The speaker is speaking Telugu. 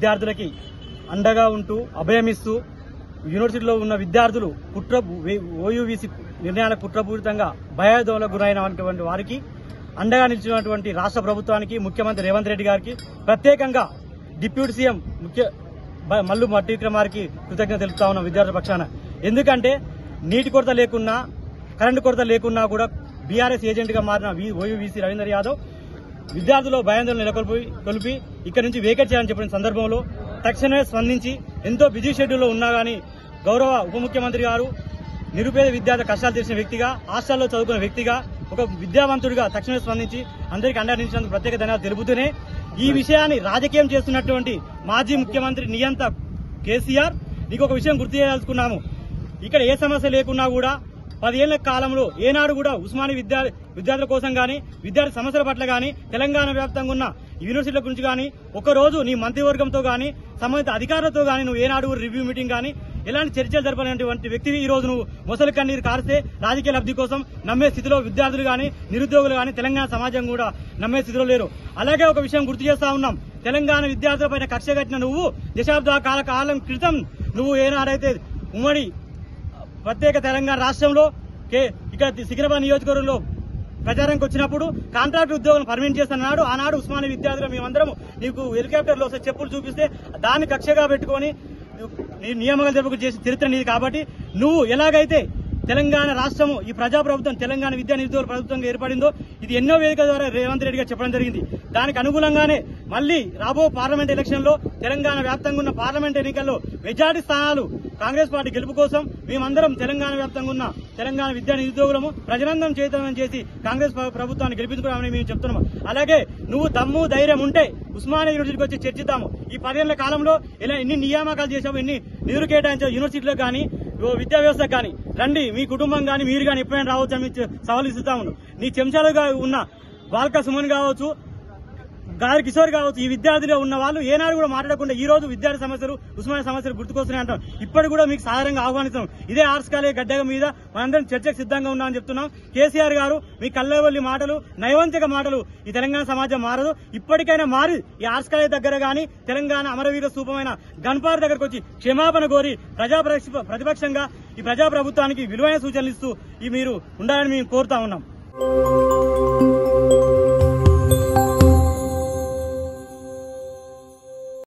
విద్యార్థులకి అండగా ఉంటూ అభయమిస్తూ యూనివర్సిటీలో ఉన్న విద్యార్థులు ఓయూవీసీ నిర్ణయాల కుట్రపూరితంగా భయాందోళనకు గురైనటువంటి వారికి అండగా నిలిచినటువంటి రాష్ట్ర ప్రభుత్వానికి ముఖ్యమంత్రి రేవంత్ రెడ్డి గారికి ప్రత్యేకంగా డిప్యూటీ సీఎం మల్లు భట్టి విక్రమార్కి కృతజ్ఞత తెలుపుతా ఉన్నాం విద్యార్థుల పక్షాన. ఎందుకంటే నీటి కొరత లేకున్నా కరెంటు కొరత లేకున్నా కూడా బీఆర్ఎస్ ఏజెంట్ గా మారిన ఓయూవీసీ రవీందర్ యాదవ్ విద్యార్థులు భయాందోళన నెలకొల్పి ఇక్కడి నుంచి వేకేట్ చేయాలని చెప్పిన సందర్భంలో తక్షణమే స్పందించి ఎంతో బిజీ షెడ్యూల్లో ఉన్నా గానీ గౌరవ ఉప ముఖ్యమంత్రి గారు నిరుపేద విద్యార్థి కష్టాలు తెలిసిన వ్యక్తిగా హాస్టల్లో చదువుకున్న వ్యక్తిగా ఒక విద్యావంతుడిగా తక్షణమే స్పందించి అందరికీ అండగా నిలిచినందుకు ప్రత్యేక ధన్యవాదాలు తెలుపుతూనే ఈ విషయాన్ని రాజకీయం చేస్తున్నటువంటి మాజీ ముఖ్యమంత్రి నియంత కేసీఆర్ నీకు ఒక విషయం గుర్తు చేయదలుచుకున్నాము. ఇక్కడ ఏ సమస్య లేకున్నా కూడా 10 ఏళ్ల కాలంలో ఏనాడు కూడా ఉస్మానియా విద్యార్థుల కోసం గానీ విద్యార్థి సమస్యల పట్ల గానీ తెలంగాణ వ్యాప్తంగా ఉన్న యూనివర్సిటీల గురించి గానీ ఒకరోజు నీ మంత్రివర్గంతో గానీ సంబంధిత అధికారులతో గానీ నువ్వు ఏనాడు రివ్యూ మీటింగ్ గానీ ఎలాంటి చర్చలు జరపలేనటువంటి వ్యక్తివి ఈ రోజు నువ్వు మొసలి కన్నీరు కారిస్తే రాజకీయ లబ్ధి కోసం నమ్మే స్థితిలో విద్యార్థులు గానీ నిరుద్యోగులు గానీ తెలంగాణ సమాజం కూడా నమ్మే స్థితిలో లేరు. అలాగే ఒక విషయం గుర్తు చేస్తా ఉన్నాం, తెలంగాణ విద్యార్థులపైన కక్ష కట్టిన నువ్వు దశాబ్దాల కాలం క్రితం నువ్వు ఏనాడైతే ఉమ్మడి ప్రత్యేక తెలంగాణ రాష్ట్రంలో ఇక సికింద్రాబాద్ నియోజకవర్గంలో ప్రచారానికి వచ్చినప్పుడు కాంట్రాక్ట్ ఉద్యోగులను పర్మిట్ చేస్తున్నాడు. ఆనాడు ఉస్మానియా విద్యార్థులు మేమందరం నీకు హెలికాప్టర్లో చెప్పులు చూపిస్తే దాన్ని కక్షగా పెట్టుకుని నియామకాలు జరుపుకు చేసిన చరిత్ర నీది. కాబట్టి నువ్వు ఎలాగైతే తెలంగాణ రాష్ట్రము ఈ ప్రజాప్రభుత్వం తెలంగాణ విద్యా నిరుద్యోగుల ప్రభుత్వంగా ఏర్పడిందో ఇది ఎన్నో వేదికల ద్వారా రేవంత్ రెడ్డి గారు చెప్పడం జరిగింది. దానికి అనుగుణంగానే మళ్లీ రాబో పార్లమెంట్ ఎలక్షన్ లో తెలంగాణ వ్యాప్తంగా ఉన్న పార్లమెంట్ ఎన్నికల్లో మెజార్టీ స్థానాలు కాంగ్రెస్ పార్టీ గెలుపు కోసం మేమందరం తెలంగాణ వ్యాప్తంగా ఉన్న తెలంగాణ విద్యా నిరుద్యోగులము ప్రజలందరం చైతన్యం చేసి కాంగ్రెస్ ప్రభుత్వాన్ని గెలిపించుకోవాలని మేము చెప్తున్నాము. అలాగే నువ్వు దమ్ము ధైర్యం ఉంటే ఉస్మానియా యూనివర్సిటీకి వచ్చి చర్చిద్దాము. ఈ 10 ఏళ్ల కాలంలో ఇలా ఎన్ని నియామకాలు చేసావు, ఎన్ని నిధులు కేటాయించావు యూనివర్సిటీలో కానీ విద్యా వ్యవస్థకు కానీ రండి, మీ కుటుంబం కానీ మీరు కానీ ఎప్పుడైనా రావచ్చు అని సవాలు ఇస్తాము. నీ చెంచాలుగా ఉన్న బాల్క సుమన్ కావచ్చు, గారి కిషోర్ కావచ్చు, ఈ విద్యార్థులు ఉన్న వాళ్ళు ఏనాడు కూడా మాట్లాడకుండా ఈ రోజు విద్యార్థి సమస్యలు ఉస్మానియా సమస్యలు గుర్తుకొస్తున్నాయి అంటాం. ఇప్పటి కూడా మీకు సాధారణంగా ఆహ్వానిస్తాం. ఇదే ఆర్ట్స్ కాలేజ్ గడ్డ మీద మనందరం చర్చకు సిద్ధంగా ఉన్నామని చెప్తున్నాం. కేసీఆర్ గారు మీ కళ్ళవల్లి మాటలు, నైవంతిక మాటలు ఈ తెలంగాణ సమాజం మారదు. ఇప్పటికైనా మారి ఈ ఆర్ట్స్ కాలేజ్ దగ్గర గానీ తెలంగాణ అమరవీర స్థూపమైన గన్పార్ దగ్గరకు వచ్చి క్షమాపణ కోరి ప్రతిపక్షంగా ఈ ప్రజాప్రభుత్వానికి విలువైన సూచనలు ఇస్తూ మీరు ఉండాలని మేము కోరుతా ఉన్నాం.